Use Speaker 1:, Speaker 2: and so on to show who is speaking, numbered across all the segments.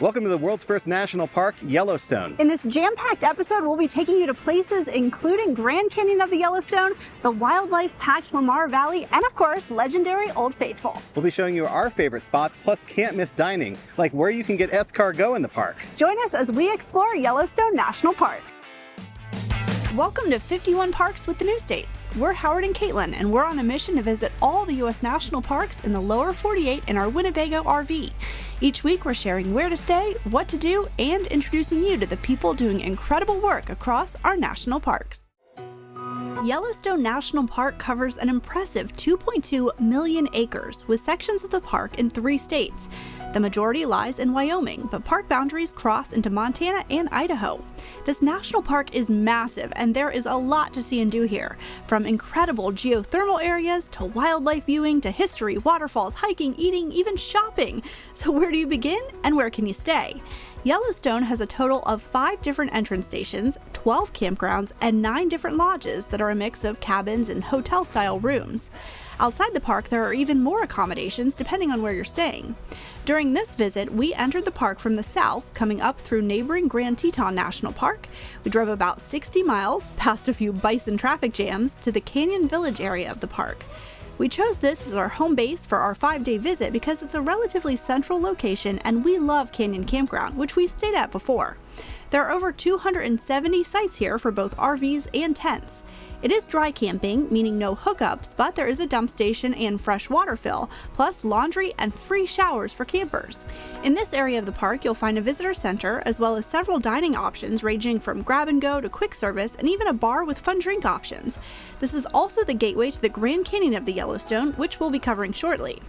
Speaker 1: Welcome to the world's first national park, Yellowstone.
Speaker 2: In this jam-packed episode, we'll be taking you to places including Grand Canyon of the Yellowstone, the wildlife-packed Lamar Valley, and of course, legendary Old Faithful.
Speaker 1: We'll be showing you our favorite spots, plus can't miss dining, like where you can get escargot in the park.
Speaker 2: Join us as we explore Yellowstone National Park. Welcome to 51 Parks with the Newstates. We're Howard and Caitlin, and we're on a mission to visit all the U.S. national parks in the lower 48 in our Winnebago RV. Each week, we're sharing where to stay, what to do, and introducing you to the people doing incredible work across our national parks. Yellowstone National Park covers an impressive 2.2 million acres, with sections of the park in 3 states. The majority lies in Wyoming, but park boundaries cross into Montana and Idaho. This national park is massive, and there is a lot to see and do here, from incredible geothermal areas to wildlife viewing to history, waterfalls, hiking, eating, even shopping. So where do you begin, and where can you stay? Yellowstone has a total of 5 different entrance stations, 12 campgrounds, and 9 different lodges that are a mix of cabins and hotel-style rooms. Outside the park, there are even more accommodations depending on where you're staying. During this visit, we entered the park from the south, coming up through neighboring Grand Teton National Park. We drove about 60 miles, past a few bison traffic jams, to the Canyon Village area of the park. We chose this as our home base for our 5-day visit because it's a relatively central location and we love Canyon Campground, which we've stayed at before. There are over 270 sites here for both RVs and tents. It is dry camping, meaning no hookups, but there is a dump station and fresh water fill, plus laundry and free showers for campers. In this area of the park, you'll find a visitor center, as well as several dining options ranging from grab-and-go to quick service, and even a bar with fun drink options. This is also the gateway to the Grand Canyon of the Yellowstone, which we'll be covering shortly.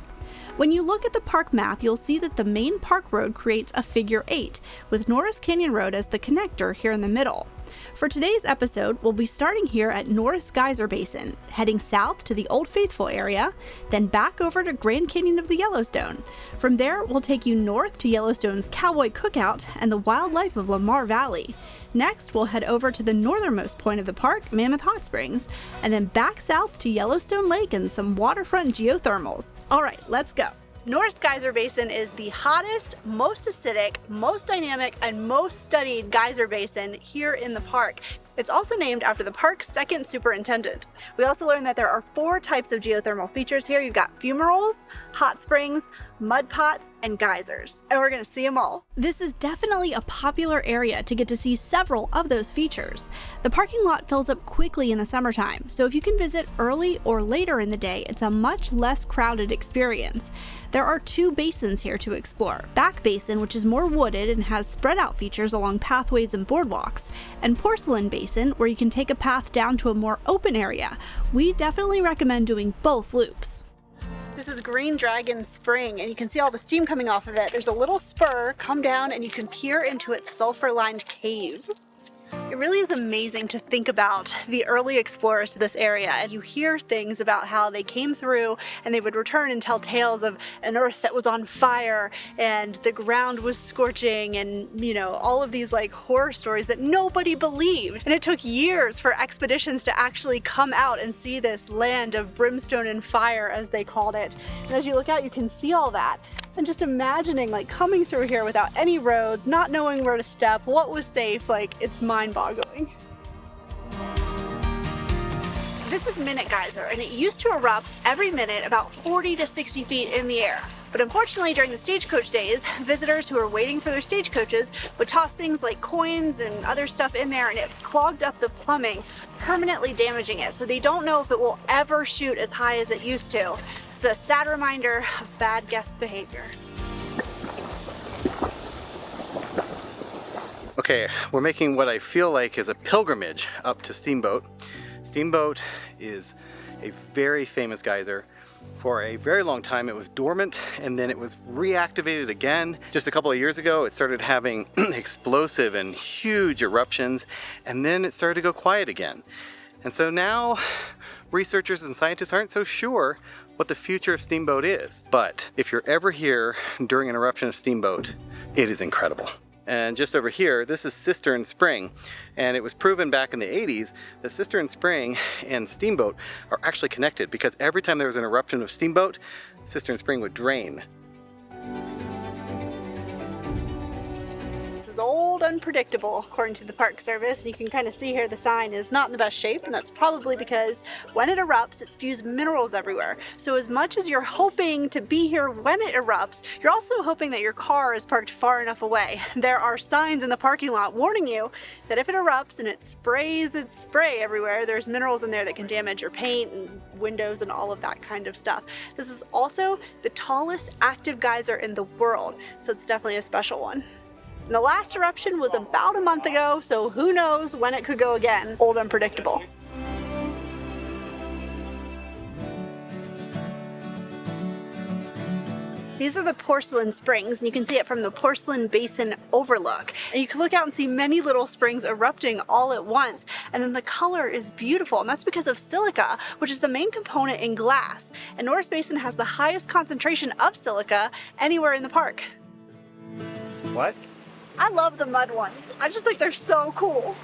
Speaker 2: When you look at the park map, you'll see that the main park road creates a figure 8, with Norris Canyon Road as the connector here in the middle. For today's episode, we'll be starting here at Norris Geyser Basin, heading south to the Old Faithful area, then back over to Grand Canyon of the Yellowstone. From there, we'll take you north to Yellowstone's Cowboy Cookout and the wildlife of Lamar Valley. Next, we'll head over to the northernmost point of the park, Mammoth Hot Springs, and then back south to Yellowstone Lake and some waterfront geothermals. All right, let's go. Norris Geyser Basin is the hottest, most acidic, most dynamic, and most studied geyser basin here in the park. It's also named after the park's second superintendent. We also learned that there are 4 types of geothermal features here. You've got fumaroles, hot springs, mud pots, and geysers. And we're gonna see them all. This is definitely a popular area to get to see several of those features. The parking lot fills up quickly in the summertime, so if you can visit early or later in the day, it's a much less crowded experience. There are 2 basins here to explore. Back Basin, which is more wooded and has spread out features along pathways and boardwalks, and Porcelain Basin, where you can take a path down to a more open area. We definitely recommend doing both loops. This is Green Dragon Spring, and you can see all the steam coming off of it. There's a little spur, come down, and you can peer into its sulfur-lined cave. It really is amazing to think about the early explorers to this area, and you hear things about how they came through and they would return and tell tales of an earth that was on fire and the ground was scorching and, all of these horror stories that nobody believed. And it took years for expeditions to actually come out and see this land of brimstone and fire, as they called it. And as you look out, you can see all that. And just imagining coming through here without any roads, not knowing where to step, what was safe, it's mind-boggling. This is Minute Geyser, and it used to erupt every minute about 40 to 60 feet in the air. But unfortunately, during the stagecoach days, visitors who were waiting for their stagecoaches would toss things like coins and other stuff in there, and it clogged up the plumbing, permanently damaging it. So they don't know if it will ever shoot as high as it used to. It's a sad reminder of bad guest behavior.
Speaker 1: Okay, we're making what I feel like is a pilgrimage up to Steamboat. Steamboat is a very famous geyser. For a very long time it was dormant, and then it was reactivated again. Just a couple of years ago it started having explosive and huge eruptions, and then it started to go quiet again. And so now researchers and scientists aren't so sure what the future of Steamboat is. But if you're ever here during an eruption of Steamboat, it is incredible. And just over here, this is Cistern Spring. And it was proven back in the 80s that Cistern Spring and Steamboat are actually connected, because every time there was an eruption of Steamboat, Cistern Spring would drain.
Speaker 2: is old unpredictable, according to the Park Service. And you can kind of see here the sign is not in the best shape, and that's probably because when it erupts, it spews minerals everywhere. So as much as you're hoping to be here when it erupts, you're also hoping that your car is parked far enough away. There are signs in the parking lot warning you that if it erupts and it sprays its spray everywhere, there's minerals in there that can damage your paint and windows and all of that kind of stuff. This is also the tallest active geyser in the world, so it's definitely a special one. And the last eruption was about a month ago, so who knows when it could go again. Old unpredictable. These are the Porcelain Springs, and you can see it from the Porcelain Basin Overlook. And you can look out and see many little springs erupting all at once. And then the color is beautiful, and that's because of silica, which is the main component in glass. And Norris Basin has the highest concentration of silica anywhere in the park.
Speaker 1: What?
Speaker 2: I love the mud ones. I just think they're so cool.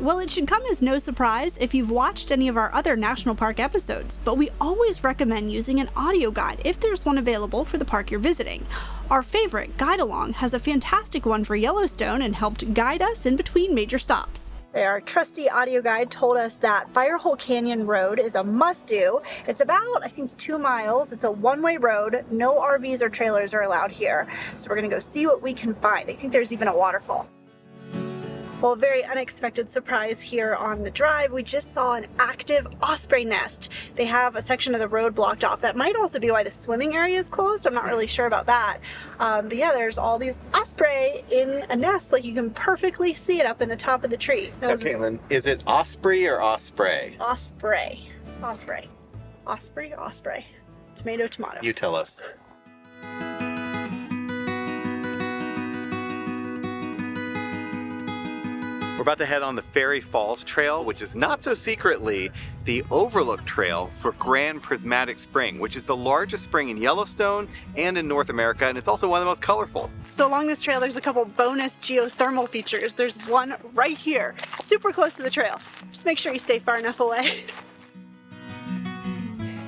Speaker 2: Well, it should come as no surprise if you've watched any of our other national park episodes, but we always recommend using an audio guide if there's one available for the park you're visiting. Our favorite, Guide Along, has a fantastic one for Yellowstone and helped guide us in between major stops. Our trusty audio guide told us that Firehole Canyon Road is a must-do. It's about, I think, 2 miles. It's a one-way road. No RVs or trailers are allowed here. So we're gonna go see what we can find. I think there's even a waterfall. Well, a very unexpected surprise here on the drive. We just saw an active osprey nest. They have a section of the road blocked off. That might also be why the swimming area is closed. I'm not really sure about that. But yeah, there's all these osprey in a nest. Like, you can perfectly see it up in the top of the tree.
Speaker 1: Now, Caitlin, is it osprey or osprey?
Speaker 2: Osprey. Osprey. Osprey, osprey. Tomato, tomato.
Speaker 1: You tell us. We're about to head on the Fairy Falls Trail, which is not so secretly the Overlook Trail for Grand Prismatic Spring, which is the largest spring in Yellowstone and in North America, and it's also one of the most colorful.
Speaker 2: So along this trail, there's a couple bonus geothermal features. There's one right here, super close to the trail. Just make sure you stay far enough away.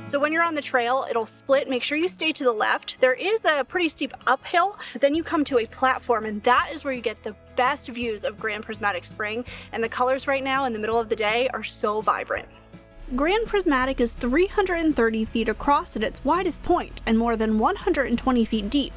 Speaker 2: So when you're on the trail, it'll split. Make sure you stay to the left. There is a pretty steep uphill, but then you come to a platform, and that is where you get the best views of Grand Prismatic Spring. And the colors right now in the middle of the day are so vibrant. Grand Prismatic is 330 feet across at its widest point and more than 120 feet deep.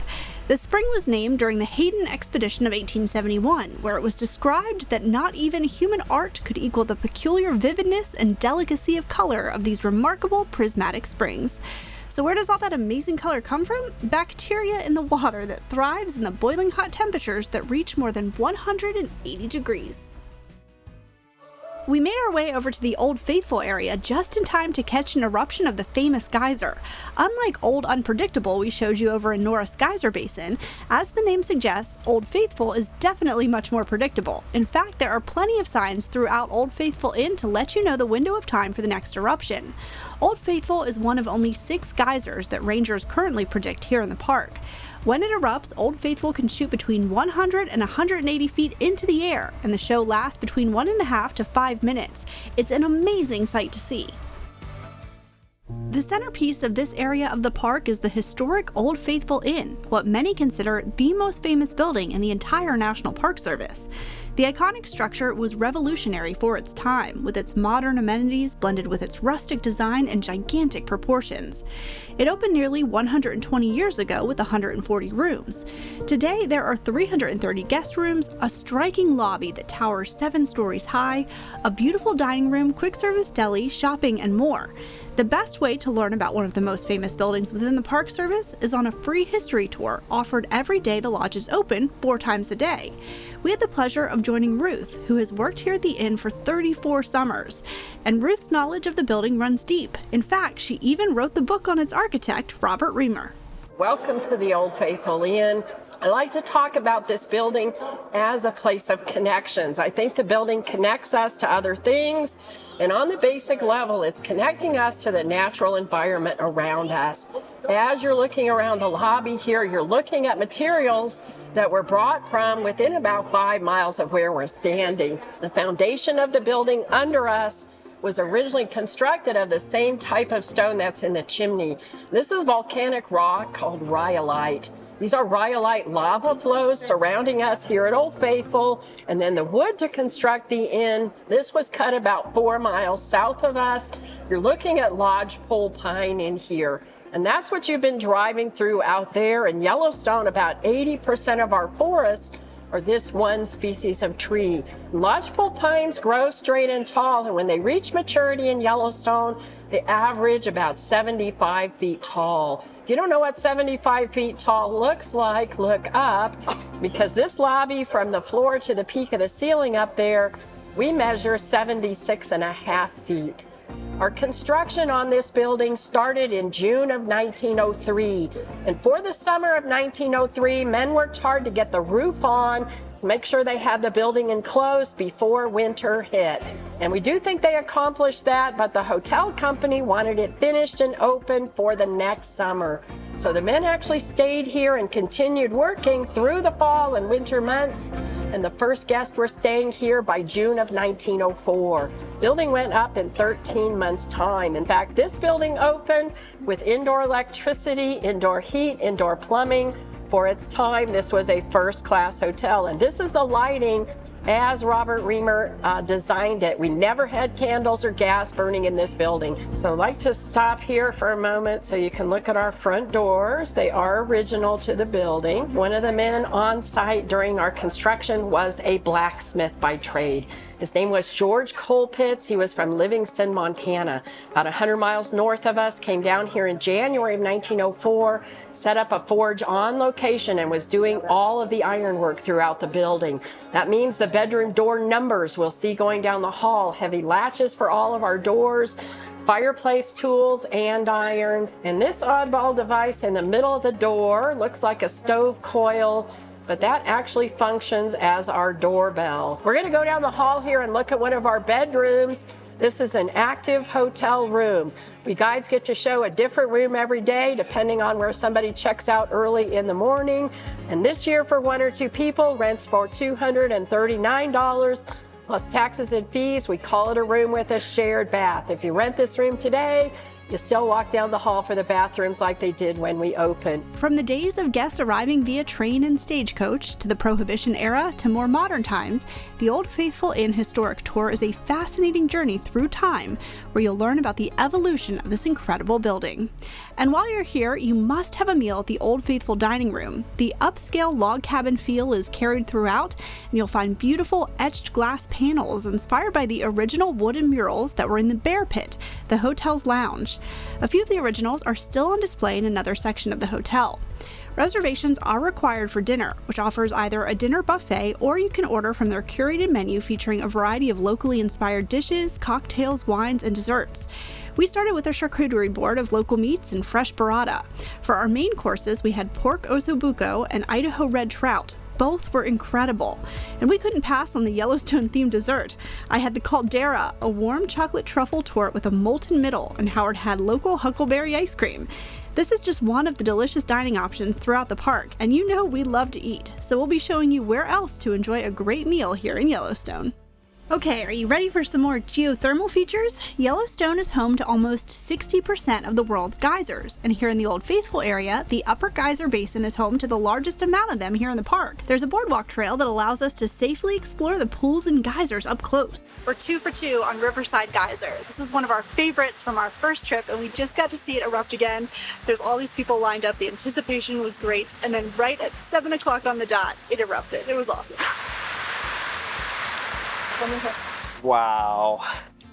Speaker 2: The spring was named during the Hayden Expedition of 1871, where it was described that not even human art could equal the peculiar vividness and delicacy of color of these remarkable prismatic springs. So where does all that amazing color come from? Bacteria in the water that thrives in the boiling hot temperatures that reach more than 180 degrees. We made our way over to the Old Faithful area just in time to catch an eruption of the famous geyser. Unlike Old Unpredictable we showed you over in Norris Geyser Basin, as the name suggests, Old Faithful is definitely much more predictable. In fact, there are plenty of signs throughout Old Faithful Inn to let you know the window of time for the next eruption. Old Faithful is one of only 6 geysers that rangers currently predict here in the park. When it erupts, Old Faithful can shoot between 100 and 180 feet into the air, and the show lasts between 1.5 to 5 minutes. It's an amazing sight to see. The centerpiece of this area of the park is the historic Old Faithful Inn, what many consider the most famous building in the entire National Park Service. The iconic structure was revolutionary for its time, with its modern amenities blended with its rustic design and gigantic proportions. It opened nearly 120 years ago with 140 rooms. Today, there are 330 guest rooms, a striking lobby that towers 7 stories high, a beautiful dining room, quick service deli, shopping, and more. The best way to learn about one of the most famous buildings within the Park Service is on a free history tour offered every day the lodge is open, 4 times a day. We had the pleasure of joining Ruth, who has worked here at the inn for 34 summers. And Ruth's knowledge of the building runs deep. In fact, she even wrote the book on its architect, Robert Reamer.
Speaker 3: Welcome to the Old Faithful Inn. I like to talk about this building as a place of connections. I think the building connects us to other things, and on the basic level, it's connecting us to the natural environment around us. As you're looking around the lobby here, you're looking at materials that were brought from within about 5 miles of where we're standing. The foundation of the building under us was originally constructed of the same type of stone that's in the chimney. This is volcanic rock called rhyolite. These are rhyolite lava flows surrounding us here at Old Faithful. And then the wood to construct the inn, this was cut about 4 miles south of us. You're looking at lodgepole pine in here. And that's what you've been driving through out there in Yellowstone. About 80% of our forests are this one species of tree. Lodgepole pines grow straight and tall, and when they reach maturity in Yellowstone, they average about 75 feet tall. If you don't know what 75 feet tall looks like, look up, because this lobby from the floor to the peak of the ceiling up there, we measure 76.5 feet. Our construction on this building started in June of 1903. And for the summer of 1903, men worked hard to get the roof on, make sure they had the building enclosed before winter hit. And we do think they accomplished that, but the hotel company wanted it finished and open for the next summer. So the men actually stayed here and continued working through the fall and winter months. And the first guests were staying here by June of 1904. Building went up in 13 months' time. In fact, this building opened with indoor electricity, indoor heat, indoor plumbing. For its time, this was a first-class hotel. And this is the lighting as Robert Reamer designed it. We never had candles or gas burning in this building. So I'd like to stop here for a moment so you can look at our front doors. They are original to the building. One of the men on site during our construction was a blacksmith by trade. His name was George Colpitts. He was from Livingston, Montana, about 100 miles north of us, came down here in January of 1904, set up a forge on location and was doing all of the ironwork throughout the building. That means the bedroom door numbers we'll see going down the hall, heavy latches for all of our doors, fireplace tools and irons. And this oddball device in the middle of the door looks like a stove coil, but that actually functions as our doorbell. We're gonna go down the hall here and look at one of our bedrooms. This is an active hotel room. We guides get to show a different room every day depending on where somebody checks out early in the morning. And this year for 1 or 2 people, rents for $239 plus taxes and fees. We call it a room with a shared bath. If you rent this room today, you still walk down the hall for the bathrooms like they did when we opened.
Speaker 2: From the days of guests arriving via train and stagecoach to the Prohibition era to more modern times, the Old Faithful Inn Historic Tour is a fascinating journey through time where you'll learn about the evolution of this incredible building. And while you're here, you must have a meal at the Old Faithful dining room. The upscale log cabin feel is carried throughout, and you'll find beautiful etched glass panels inspired by the original wooden murals that were in the Bear Pit, the hotel's lounge. A few of the originals are still on display in another section of the hotel. Reservations are required for dinner, which offers either a dinner buffet or you can order from their curated menu featuring a variety of locally inspired dishes, cocktails, wines, and desserts. We started with a charcuterie board of local meats and fresh burrata. For our main courses, we had pork ossobuco and Idaho red trout. Both were incredible. And we couldn't pass on the Yellowstone-themed dessert. I had the caldera, a warm chocolate truffle torte with a molten middle, and Howard had local huckleberry ice cream. This is just one of the delicious dining options throughout the park, and you know we love to eat, so we'll be showing you where else to enjoy a great meal here in Yellowstone. Okay, are you ready for some more geothermal features? Yellowstone is home to almost 60% of the world's geysers, and here in the Old Faithful area, the Upper Geyser Basin is home to the largest amount of them here in the park. There's a boardwalk trail that allows us to safely explore the pools and geysers up close.
Speaker 4: We're 2 for 2 on Riverside Geyser. This is one of our favorites from our first trip, and we just got to see it erupt again. There's all these people lined up, the anticipation was great, and then right at 7 o'clock on the dot, it erupted. It was awesome.
Speaker 1: Wow.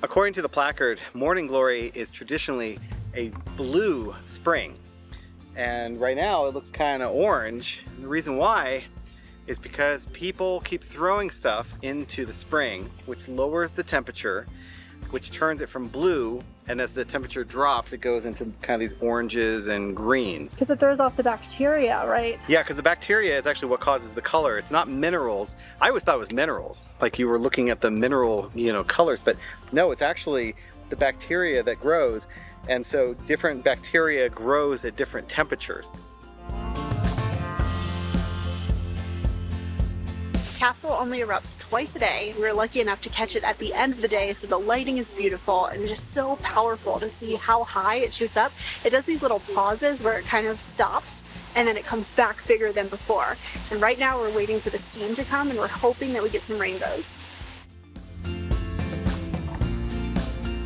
Speaker 1: According to the placard, Morning Glory is traditionally a blue spring. And right now it looks kind of orange. And the reason why is because people keep throwing stuff into the spring, which lowers the temperature, which turns it from blue, and as the temperature drops, it goes into kind of these oranges and greens.
Speaker 4: Because it throws off the bacteria, right?
Speaker 1: Yeah, because the bacteria is actually what causes the color. It's not minerals. I always thought it was minerals, like you were looking at the mineral, colors, but no, it's actually the bacteria that grows, and so different bacteria grows at different temperatures.
Speaker 4: Castle only erupts twice a day. We were lucky enough to catch it at the end of the day, so the lighting is beautiful and just so powerful to see how high it shoots up. It does these little pauses where it kind of stops and then it comes back bigger than before. And right now we're waiting for the steam to come and we're hoping that we get some rainbows.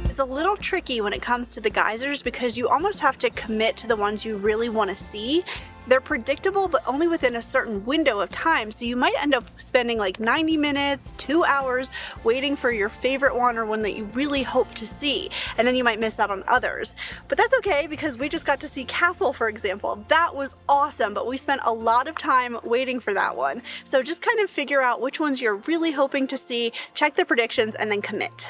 Speaker 4: It's a little tricky when it comes to the geysers because you almost have to commit to the ones you really want to see. They're predictable, but only within a certain window of time, so you might end up spending like 90 minutes, 2 hours waiting for your favorite one or one that you really hope to see, and then you might miss out on others. But that's okay because we just got to see Castle, for example. That was awesome, but we spent a lot of time waiting for that one. So just kind of figure out which ones you're really hoping to see, check the predictions, and then commit.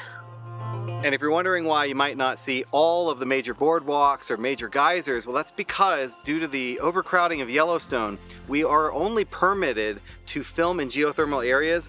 Speaker 1: And if you're wondering why you might not see all of the major boardwalks or major geysers, well, that's because due to the overcrowding of Yellowstone, we are only permitted to film in geothermal areas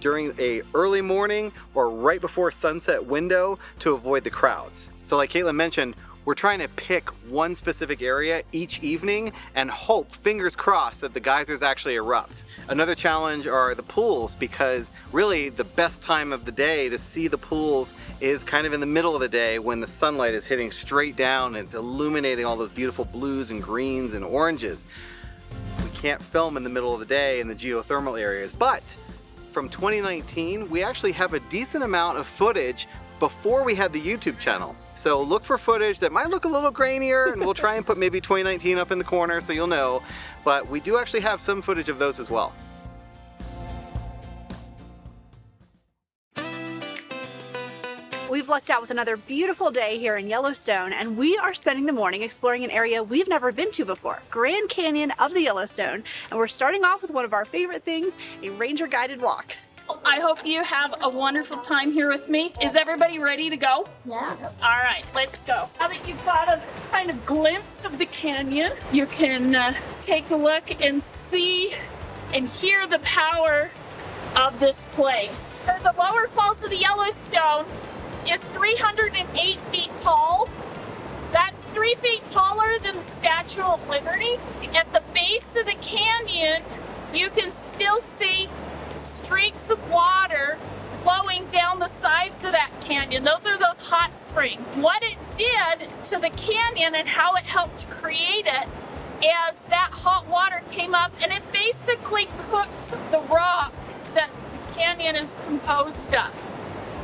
Speaker 1: during a early morning or right before sunset window to avoid the crowds. So like Caitlin mentioned, we're trying to pick one specific area each evening and hope, fingers crossed, that the geysers actually erupt. Another challenge are the pools, because really the best time of the day to see the pools is kind of in the middle of the day when the sunlight is hitting straight down and it's illuminating all those beautiful blues and greens and oranges. We can't film in the middle of the day in the geothermal areas, but from 2019, we actually have a decent amount of footage before we had the YouTube channel. So look for footage that might look a little grainier, and we'll try and put maybe 2019 up in the corner so you'll know, but we do actually have some footage of those as well.
Speaker 2: We've lucked out with another beautiful day here in Yellowstone, and we are spending the morning exploring an area we've never been to before, Grand Canyon of the Yellowstone, and we're starting off with one of our favorite things, a ranger guided walk.
Speaker 5: I hope you have a wonderful time here with me. Is everybody ready to go?
Speaker 6: Yeah.
Speaker 5: All right, let's go. Now that you've got a kind of glimpse of the canyon, you can take a look and see and hear the power of this place. The lower falls of the Yellowstone is 308 feet tall. That's 3 feet taller than the Statue of Liberty. At the base of the canyon, you can still see streaks of water flowing down the sides of that canyon. Those are those hot springs. What it did to the canyon and how it helped create it is that hot water came up and it basically cooked the rock that the canyon is composed of.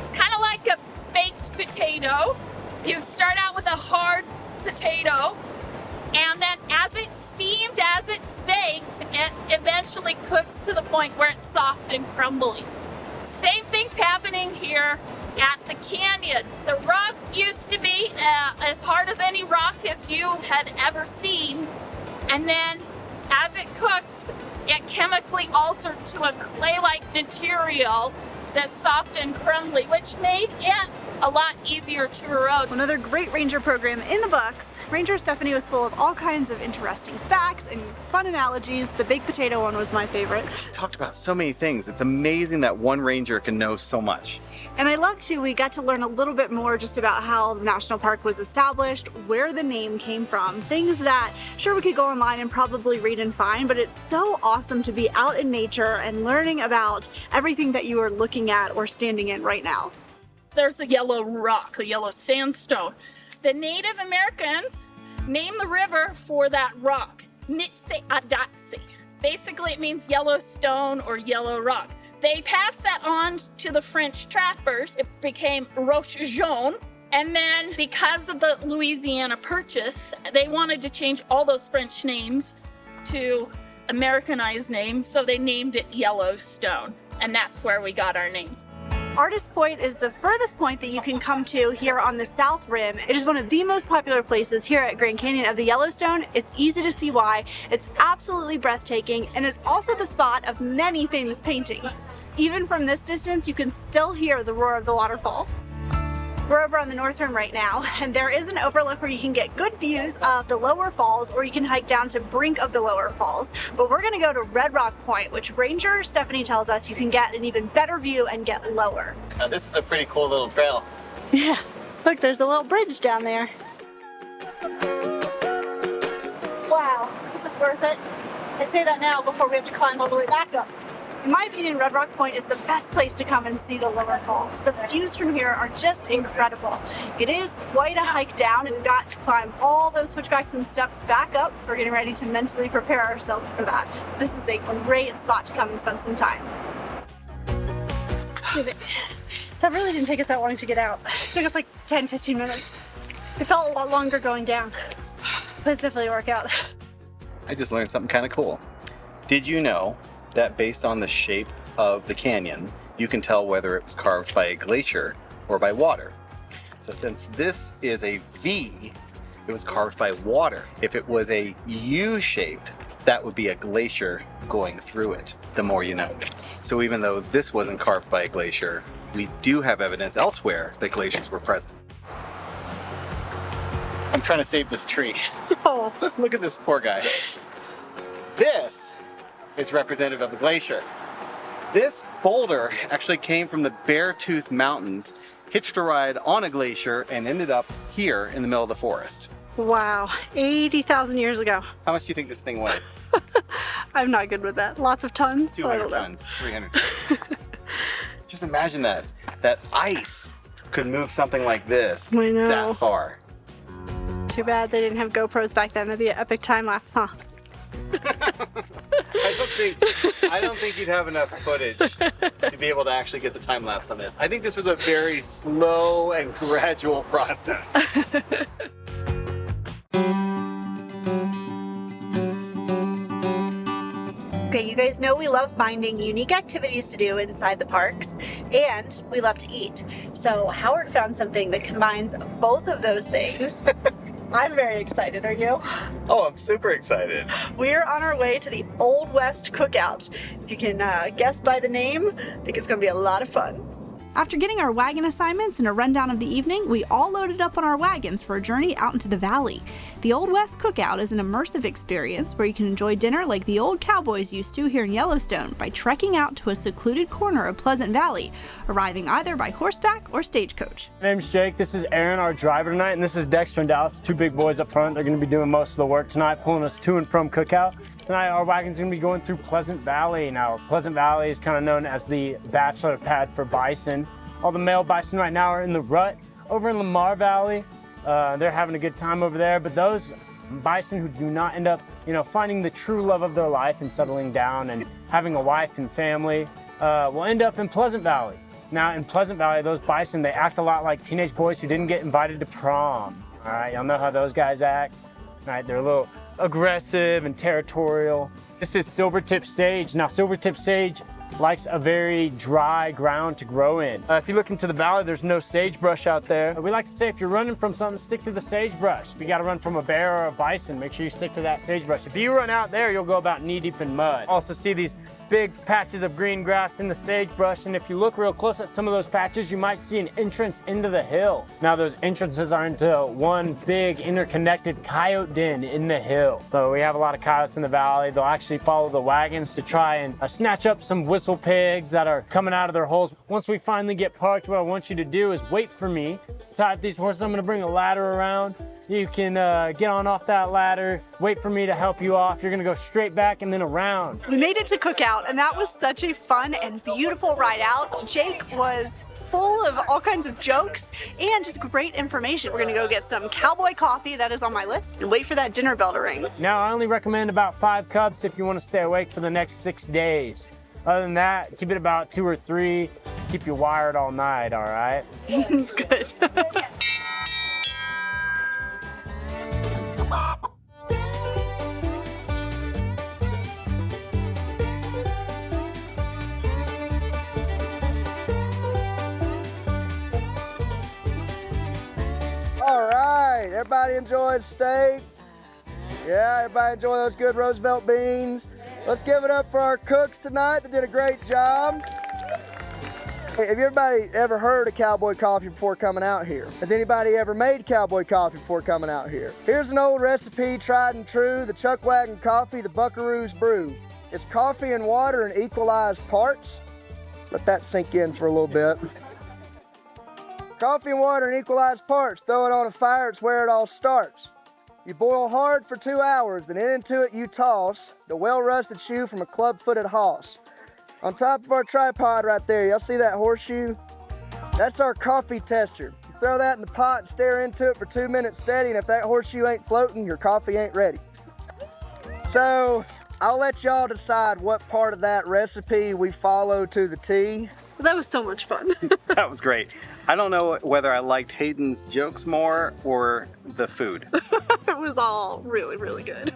Speaker 5: It's kind of like a baked potato. You start out with a hard potato, and then as it's steamed, as it's baked, it eventually cooks to the point where it's soft and crumbly. Same thing's happening here at the canyon. The rock used to be as hard as any rock as you had ever seen, and then as it cooked, it chemically altered to a clay-like material that's soft and crumbly, which made it a lot easier to erode.
Speaker 2: Another great ranger program in the books. Ranger Stephanie was full of all kinds of interesting facts and fun analogies. The baked potato one was my favorite.
Speaker 1: We talked about so many things. It's amazing that one ranger can know so much.
Speaker 2: And I love too, we got to learn a little bit more just about how the national park was established, where the name came from, things that sure we could go online and probably read and find, but it's so awesome to be out in nature and learning about everything that you are looking at or standing in right now.
Speaker 5: There's a yellow rock, a yellow sandstone. The Native Americans named the river for that rock, Nitse-Adatse. Basically it means yellow stone or yellow rock. They passed that on to the French trappers. It became Roche Jaune. And then because of the Louisiana Purchase, they wanted to change all those French names to Americanized names, so they named it Yellowstone. And that's where we got our name.
Speaker 2: Artist Point is the furthest point that you can come to here on the South Rim. It is one of the most popular places here at Grand Canyon of the Yellowstone. It's easy to see why. It's absolutely breathtaking, and it's also the spot of many famous paintings. Even from this distance, you can still hear the roar of the waterfall. We're over on the North Rim right now, and there is an overlook where you can get good views of the lower falls, or you can hike down to brink of the lower falls. But we're gonna go to Red Rock Point, which Ranger Stephanie tells us you can get an even better view and get lower.
Speaker 1: Now this is a pretty cool little trail.
Speaker 2: Yeah, look, there's a little bridge down there. Wow, this is worth it. I say that now before we have to climb all the way back up.
Speaker 4: In my opinion, Red Rock Point is the best place to come and see the lower falls. The views from here are just incredible. It is quite a hike down, and we've got to climb all those switchbacks and steps back up, so we're getting ready to mentally prepare ourselves for that. This is a great spot to come and spend some time. That really didn't take us that long to get out. It took us like 10-15 minutes. It felt a lot longer going down, but it's definitely a workout.
Speaker 1: I just learned something kind of cool. Did you know that based on the shape of the canyon, you can tell whether it was carved by a glacier or by water? So since this is a V, it was carved by water. If it was a U-shaped, that would be a glacier going through it. The more you know. So even though this wasn't carved by a glacier, we do have evidence elsewhere that glaciers were present. I'm trying to save this tree.
Speaker 4: Oh.
Speaker 1: Look at this poor guy. This is representative of a glacier. This boulder actually came from the Beartooth Mountains, hitched a ride on a glacier, and ended up here in the middle of the forest.
Speaker 4: Wow, 80,000 years ago.
Speaker 1: How much do you think this thing weighs?
Speaker 4: I'm not good with that. Lots of tons?
Speaker 1: 200 tons, 300 tons. Just imagine that. That ice could move something like this
Speaker 4: I know.
Speaker 1: that far.
Speaker 4: Too bad they didn't have GoPros back then. That'd be an epic time lapse, huh?
Speaker 1: I don't think you'd have enough footage to be able to actually get the time lapse on this. I think this was a very slow and gradual process.
Speaker 4: Okay, you guys know we love finding unique activities to do inside the parks, and we love to eat. So Howard found something that combines both of those things. I'm very excited, are you?
Speaker 1: Oh, I'm super excited.
Speaker 4: We're on our way to the Old West Cookout. If you can guess by the name, I think it's gonna be a lot of fun.
Speaker 2: After getting our wagon assignments and a rundown of the evening, we all loaded up on our wagons for a journey out into the valley. The Old West Cookout is an immersive experience where you can enjoy dinner like the old cowboys used to here in Yellowstone by trekking out to a secluded corner of Pleasant Valley, arriving either by horseback or stagecoach.
Speaker 6: My name's Jake, this is Aaron, our driver tonight, and this is Dexter and Dallas, two big boys up front. They're going to be doing most of the work tonight, pulling us to and from Cookout. Tonight our wagon's going to be going through Pleasant Valley. Now, Pleasant Valley is kind of known as the bachelor pad for bison. All the male bison right now are in the rut. Over in Lamar Valley, they're having a good time over there, but those bison who do not end up, finding the true love of their life and settling down and having a wife and family will end up in Pleasant Valley. Now, in Pleasant Valley, those bison, they act a lot like teenage boys who didn't get invited to prom. All right, y'all know how those guys act. All right, they're a little aggressive and territorial. This is silvertip sage. Now, silvertip sage likes a very dry ground to grow in. If you look into the valley, there's no sagebrush out there. We like to say if you're running from something, stick to the sagebrush. If you gotta run from a bear or a bison, make sure you stick to that sagebrush. If you run out there, you'll go about knee deep in mud. Also see these big patches of green grass in the sagebrush, and if you look real close at some of those patches, you might see an entrance into the hill. Now those entrances are into one big interconnected coyote den in the hill. So we have a lot of coyotes in the valley. They'll actually follow the wagons to try and snatch up some whistle pigs that are coming out of their holes. Once we finally get parked, what I want you to do is wait for me. Tie up these horses. I'm gonna bring a ladder around. You can get on off that ladder, wait for me to help you off. You're gonna go straight back and then around.
Speaker 4: We made it to Cookout, and that was such a fun and beautiful ride out. Jake was full of all kinds of jokes and just great information. We're gonna go get some Cowboy coffee, that is on my list, and wait for that dinner bell to ring.
Speaker 6: Now, I only recommend about 5 cups if you wanna stay awake for the next 6 days. Other than that, keep it about 2 or 3. Keep you wired all night, all right?
Speaker 4: It's good.
Speaker 7: All right, everybody enjoyed steak? Yeah, everybody enjoy those good Roosevelt beans? Let's give it up for our cooks tonight. They did a great job. Hey, have everybody ever heard of Cowboy coffee before coming out here? Has anybody ever made Cowboy coffee before coming out here? Here's an old recipe, tried and true, the Chuck Wagon coffee, the Buckaroo's brew. It's coffee and water in equalized parts. Let that sink in for a little bit. Coffee and water in equalized parts. Throw it on a fire, it's where it all starts. You boil hard for 2 hours, then into it you toss the well-rusted shoe from a club-footed hoss. On top of our tripod right there, y'all see that horseshoe? That's our coffee tester. You throw that in the pot and stare into it for 2 minutes steady, and if that horseshoe ain't floating, your coffee ain't ready. So I'll let y'all decide what part of that recipe we follow to the T.
Speaker 4: That was so much fun.
Speaker 1: That was great. I don't know whether I liked Hayden's jokes more or the food.
Speaker 4: It was all really, really good.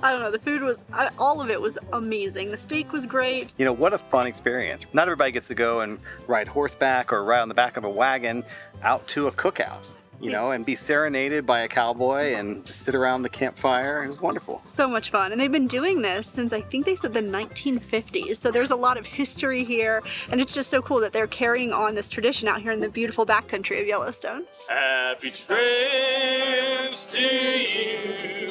Speaker 4: I don't know, the food was, all of it was amazing. The steak was great.
Speaker 1: You know, what a fun experience. Not everybody gets to go and ride horseback or ride on the back of a wagon out to a cookout, you know, and be serenaded by a cowboy and sit around the campfire. It was wonderful.
Speaker 4: So much fun. And they've been doing this since I think they said the 1950s. So there's a lot of history here. And it's just so cool that they're carrying on this tradition out here in the beautiful backcountry of Yellowstone.
Speaker 8: Happy trails to you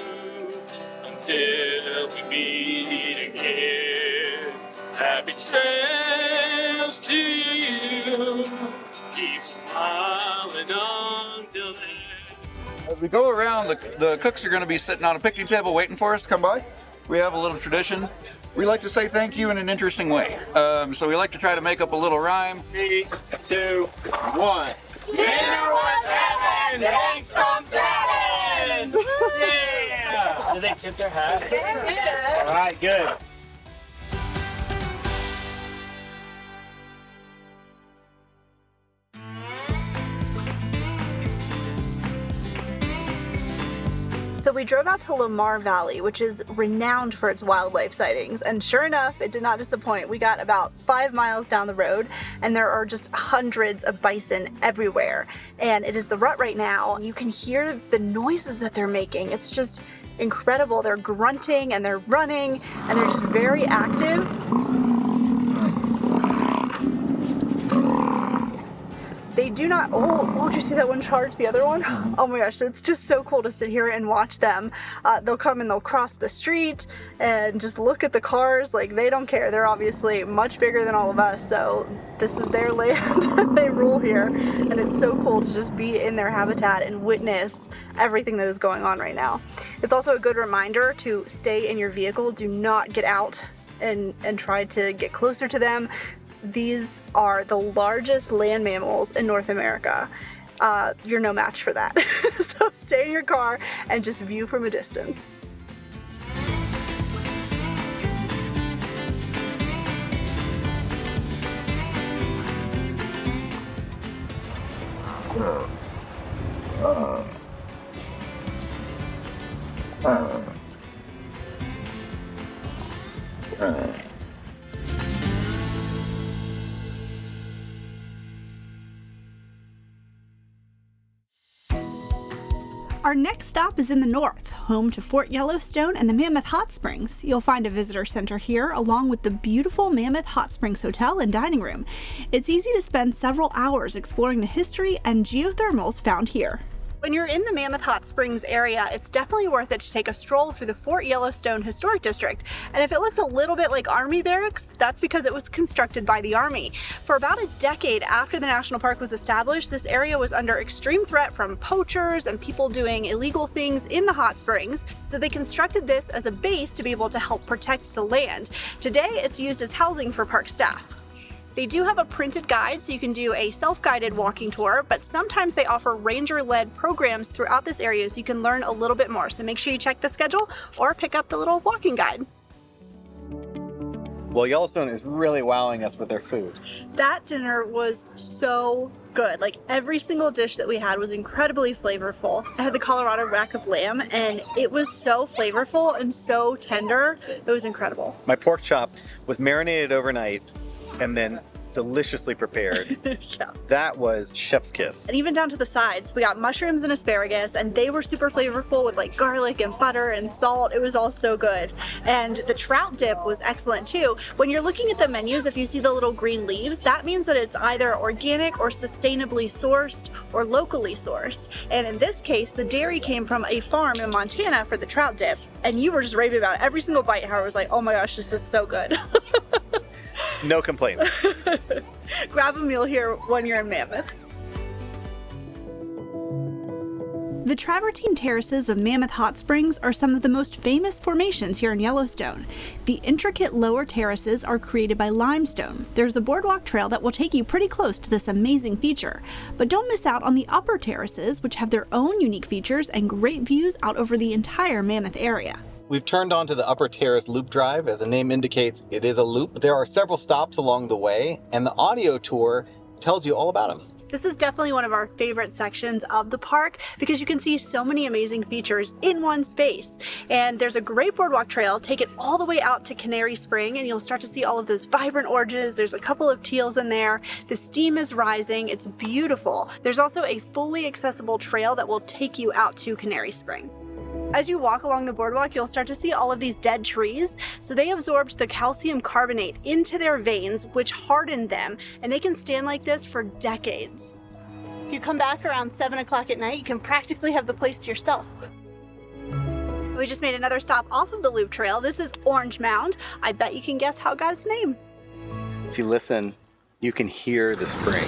Speaker 8: until we meet again. Happy trails to you. Keep smiling until then.
Speaker 9: As we go around, the cooks are going to be sitting on a picnic table waiting for us to come by. We have a little tradition. We like to say thank you in an interesting way. So we like to try to make up a little rhyme.
Speaker 8: 3, 2, 1. Dinner was heaven! Thanks from 7! Yeah! Did they tip their hat? All right, good.
Speaker 4: So we drove out to Lamar Valley, which is renowned for its wildlife sightings, and sure enough, it did not disappoint. We got about 5 miles down the road, and there are just hundreds of bison everywhere. And it is the rut right now. You can hear the noises that they're making. It's just incredible. They're grunting and they're running, and they're just very active. They do not, oh, did you see that one charge the other one? Oh my gosh, it's just so cool to sit here and watch them. They'll come and they'll cross the street and just look at the cars like they don't care. They're obviously much bigger than all of us, so this is their land. They rule here, and it's so cool to just be in their habitat and witness everything that is going on right now. It's also a good reminder to stay in your vehicle. Do not get out and try to get closer to them. These are the largest land mammals in North America. You're no match for that. So stay in your car and just view from a distance.
Speaker 2: Our next stop is in the north, home to Fort Yellowstone and the Mammoth Hot Springs. You'll find a visitor center here, along with the beautiful Mammoth Hot Springs Hotel and dining room. It's easy to spend several hours exploring the history and geothermals found here.
Speaker 4: When you're in the Mammoth Hot Springs area, it's definitely worth it to take a stroll through the Fort Yellowstone Historic District. And if it looks a little bit like Army barracks, that's because it was constructed by the Army. For about a decade after the national park was established, this area was under extreme threat from poachers and people doing illegal things in the hot springs. So they constructed this as a base to be able to help protect the land. Today, it's used as housing for park staff. They do have a printed guide, so you can do a self-guided walking tour, but sometimes they offer ranger-led programs throughout this area so you can learn a little bit more. So make sure you check the schedule or pick up the little walking guide.
Speaker 1: Well, Yellowstone is really wowing us with their food.
Speaker 4: That dinner was so good. Like, every single dish that we had was incredibly flavorful. I had the Colorado rack of lamb, and it was so flavorful and so tender. It was incredible.
Speaker 1: My pork chop was marinated overnight and then deliciously prepared.
Speaker 4: Yeah.
Speaker 1: That was chef's kiss.
Speaker 4: And even down to the sides, we got mushrooms and asparagus, and they were super flavorful with like garlic and butter and salt. It was all so good. And the trout dip was excellent too. When you're looking at the menus, if you see the little green leaves, that means that it's either organic or sustainably sourced or locally sourced. And in this case, the dairy came from a farm in Montana for the trout dip. And you were just raving about it. Every single bite, Howard was like, oh my gosh, this is so good.
Speaker 1: No complaints.
Speaker 4: Grab a meal here when you're in Mammoth.
Speaker 2: The travertine terraces of Mammoth Hot Springs are some of the most famous formations here in Yellowstone. The intricate lower terraces are created by limestone. There's a boardwalk trail that will take you pretty close to this amazing feature. But don't miss out on the upper terraces, which have their own unique features and great views out over the entire Mammoth area.
Speaker 1: We've turned onto the Upper Terrace Loop Drive. As the name indicates, it is a loop. There are several stops along the way, and the audio tour tells you all about them.
Speaker 4: This is definitely one of our favorite sections of the park because you can see so many amazing features in one space. And there's a great boardwalk trail, take it all the way out to Canary Spring and you'll start to see all of those vibrant oranges. There's a couple of teals in there. The steam is rising. It's beautiful. There's also a fully accessible trail that will take you out to Canary Spring. As you walk along the boardwalk, you'll start to see all of these dead trees. So they absorbed the calcium carbonate into their veins, which hardened them, and they can stand like this for decades. If you come back around 7 o'clock at night, you can practically have the place to yourself. We just made another stop off of the loop trail. This is Orange Mound. I bet you can guess how it got its name.
Speaker 1: If you listen, you can hear the spring.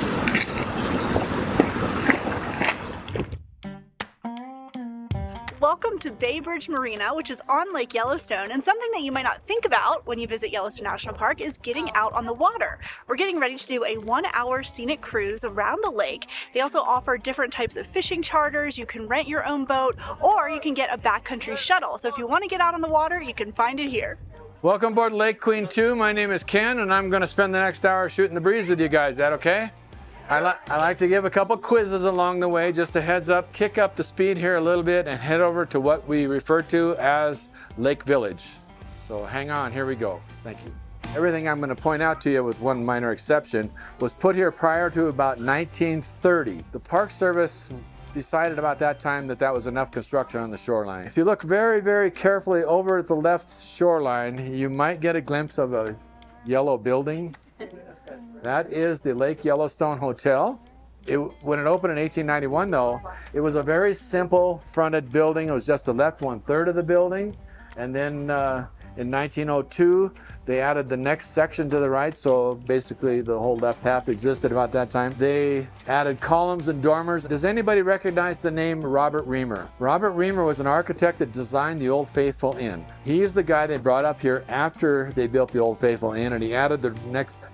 Speaker 4: Welcome to Bay Bridge Marina, which is on Lake Yellowstone, and something that you might not think about when you visit Yellowstone National Park is getting out on the water. We're getting ready to do a 1-hour scenic cruise around the lake. They also offer different types of fishing charters. You can rent your own boat, or you can get a backcountry shuttle. So if you want to get out on the water, you can find it here.
Speaker 10: Welcome aboard Lake Queen 2. My name is Ken, and I'm going to spend the next hour shooting the breeze with you guys. Is that okay? I like to give a couple quizzes along the way, just a heads up, kick up the speed here a little bit and head over to what we refer to as Lake Village. So hang on, here we go. Thank you. Everything I'm going to point out to you, with one minor exception, was put here prior to about 1930. The Park Service decided about that time that that was enough construction on the shoreline. If you look very, very carefully over at the left shoreline, you might get a glimpse of a yellow building. That is the Lake Yellowstone Hotel. When it opened in 1891, though, it was a very simple fronted building. It was just the left 1/3 of the building. And then in 1902, they added the next section to the right, so basically the whole left half existed about that time. They added columns and dormers. Does anybody recognize the name Robert Reamer? Robert Reamer was an architect that designed the Old Faithful Inn. He's the guy they brought up here after they built the Old Faithful Inn, and he added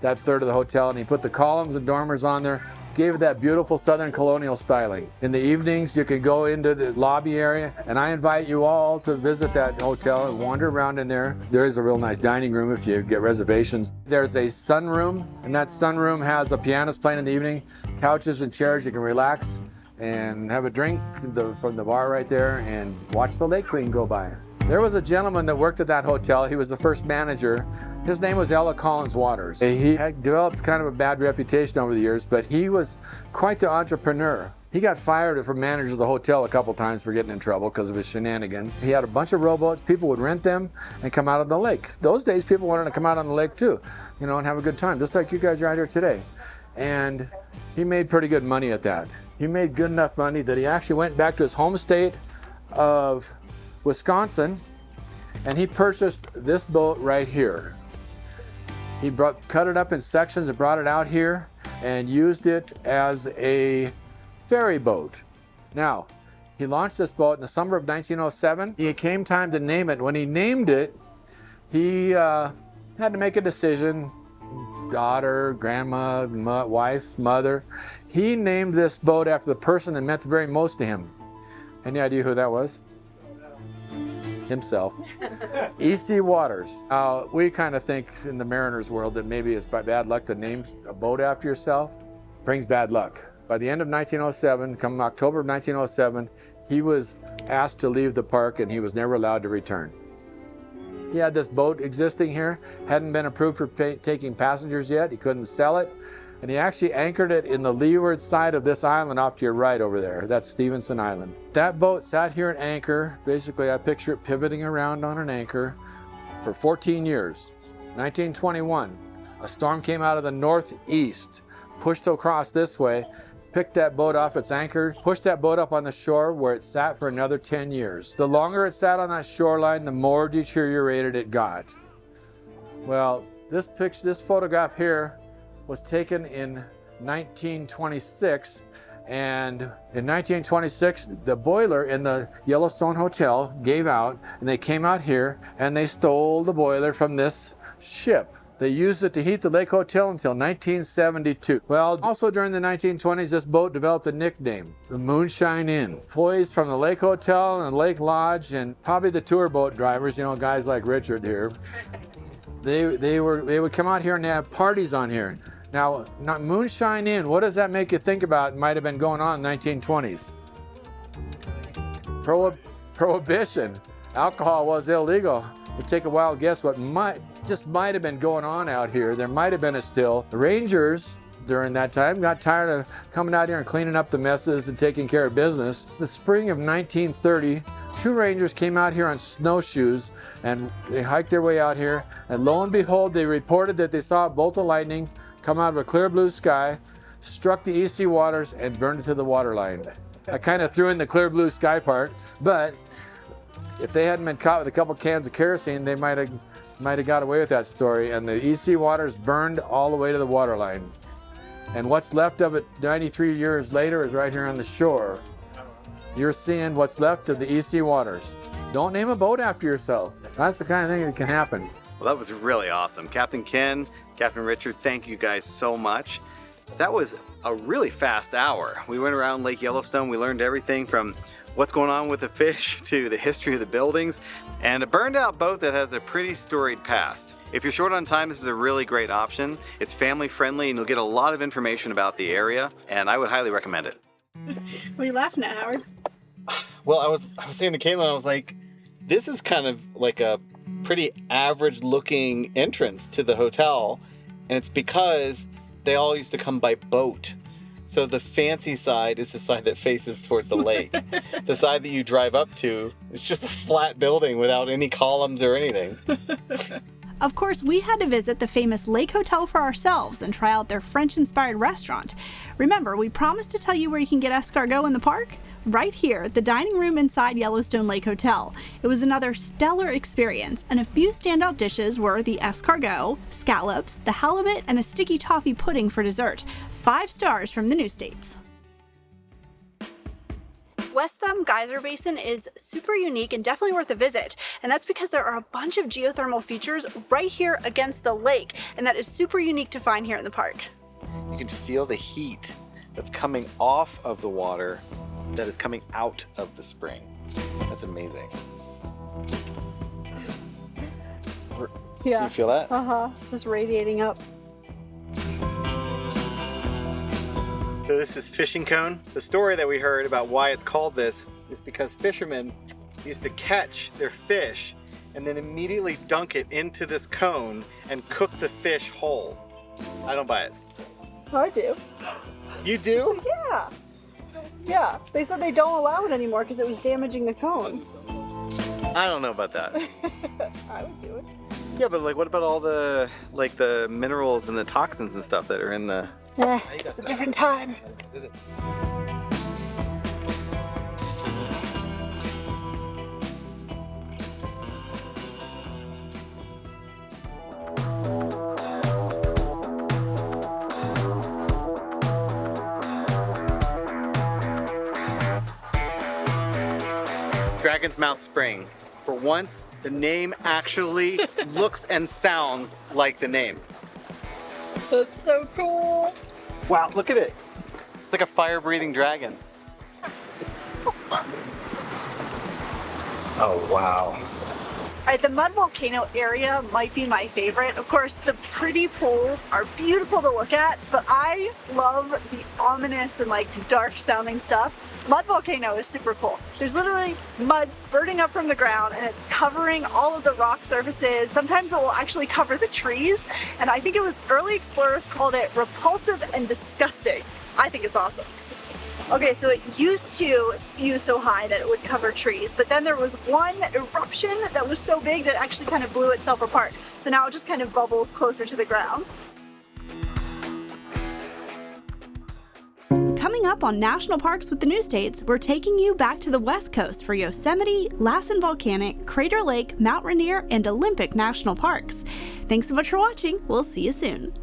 Speaker 10: that third of the hotel, and he put the columns and dormers on there, gave it that beautiful Southern colonial styling. In the evenings, you can go into the lobby area, and I invite you all to visit that hotel and wander around in there. There is a real nice dining room if you get reservations. There's a sunroom, and that sunroom has a pianist playing in the evening, couches and chairs. You can relax and have a drink from the bar right there and watch the Lake Queen go by. There was a gentleman that worked at that hotel. He was the first manager. His name was Ella Collins Waters. He had developed kind of a bad reputation over the years, but he was quite the entrepreneur. He got fired from manager of the hotel a couple times for getting in trouble because of his shenanigans. He had a bunch of rowboats. People would rent them and come out on the lake. Those days, people wanted to come out on the lake too, you know, and have a good time, just like you guys are out here today. And he made pretty good money at that. He made good enough money that he actually went back to his home state of Wisconsin, and he purchased this boat right here. He cut it up in sections and brought it out here and used it as a ferry boat. Now, he launched this boat in the summer of 1907. It came time to name it. When he named it, he had to make a decision. Daughter, grandma, wife, mother. He named this boat after the person that meant the very most to him. Any idea who that was? Himself. E.C. Waters. We kind of think in the mariner's world that maybe it's by bad luck to name a boat after yourself. Brings bad luck. By the end of 1907, come October of 1907, he was asked to leave the park and he was never allowed to return. He had this boat existing here, hadn't been approved for taking passengers yet. He couldn't sell it. And he actually anchored it in the leeward side of this island off to your right over there. That's Stevenson Island. That boat sat here at anchor. Basically, I picture it pivoting around on an anchor for 14 years. 1921, a storm came out of the northeast, pushed across this way, picked that boat off its anchor, pushed that boat up on the shore where it sat for another 10 years. The longer it sat on that shoreline, the more deteriorated it got. Well, this photograph here was taken in 1926. And in 1926, the boiler in the Yellowstone Hotel gave out, and they came out here and they stole the boiler from this ship. They used it to heat the Lake Hotel until 1972. Well, also during the 1920s, this boat developed a nickname, the Moonshine Inn. Employees from the Lake Hotel and Lake Lodge, and probably the tour boat drivers, you know, guys like Richard here, they would come out here and have parties on here. Now, not Moonshine Inn, what does that make you think about might have been going on in the 1920s? Prohibition. Alcohol was illegal. We'll take a wild guess what might have been going on out here. There might have been a still. The Rangers during that time got tired of coming out here and cleaning up the messes and taking care of business. It's the spring of 1930. 2 Rangers came out here on snowshoes and they hiked their way out here, and lo and behold, they reported that they saw a bolt of lightning come out of a clear blue sky, struck the EC waters, and burned it to the water line. I kind of threw in the clear blue sky part, but if they hadn't been caught with a couple cans of kerosene, they might have got away with that story. And the EC waters burned all the way to the water line. And what's left of it 93 years later is right here on the shore. You're seeing what's left of the EC waters. Don't name a boat after yourself. That's the kind of thing that can happen.
Speaker 1: Well, that was really awesome. Captain Ken, Captain Richard, thank you guys so much. That was a really fast hour. We went around Lake Yellowstone. We learned everything from what's going on with the fish to the history of the buildings, and a burned out boat that has a pretty storied past. If you're short on time, this is a really great option. It's family friendly and you'll get a lot of information about the area, and I would highly recommend it.
Speaker 4: What are you laughing at, Howard?
Speaker 1: Well, I was saying to Caitlin, I was like, this is kind of like a pretty average looking entrance to the hotel, and it's because they all used to come by boat. So the fancy side is the side that faces towards the lake. The side that you drive up to is just a flat building without any columns or anything.
Speaker 2: Of course, we had to visit the famous Lake Hotel for ourselves and try out their French-inspired restaurant. Remember, we promised to tell you where you can get escargot in the park? Right here, the dining room inside Yellowstone Lake Hotel. It was another stellar experience, and a few standout dishes were the escargot, scallops, the halibut, and the sticky toffee pudding for dessert. 5 stars from the Newstates. West Thumb Geyser Basin is super unique and definitely worth a visit, and that's because there are a bunch of geothermal features right here against the lake, and that is super unique to find here in the park.
Speaker 1: You can feel the heat that's coming off of the water that is coming out of the spring. That's amazing.
Speaker 4: Yeah.
Speaker 1: Can you feel that?
Speaker 4: It's just radiating up.
Speaker 1: So this is Fishing Cone. The story that we heard about why it's called this is because fishermen used to catch their fish and then immediately dunk it into this cone and cook the fish whole. I don't buy it.
Speaker 4: Oh, I do.
Speaker 1: You do?
Speaker 4: Yeah. Yeah. They said they don't allow it anymore because it was damaging the cone.
Speaker 1: I don't know about that.
Speaker 4: I would do it.
Speaker 1: Yeah, but like, what about all the the minerals and the toxins and stuff that are in the...
Speaker 4: It's a different time.
Speaker 1: Dragon's Mouth Spring. For once, the name actually looks and sounds like the name.
Speaker 4: That's so cool.
Speaker 1: Wow, look at it. It's like a fire-breathing dragon. Oh, wow.
Speaker 4: All right, the mud volcano area might be my favorite. Of course, the pretty pools are beautiful to look at, but I love the ominous and like dark sounding stuff. Mud volcano is super cool. There's literally mud spurting up from the ground and it's covering all of the rock surfaces. Sometimes it will actually cover the trees. And I think it was early explorers called it repulsive and disgusting. I think it's awesome. Okay, so it used to spew so high that it would cover trees, but then there was one eruption that was so big that it actually kind of blew itself apart. So now it just kind of bubbles closer to the ground.
Speaker 2: Coming up on National Parks with the Newstates, we're taking you back to the West Coast for Yosemite, Lassen Volcanic, Crater Lake, Mount Rainier, and Olympic National Parks. Thanks so much for watching. We'll see you soon.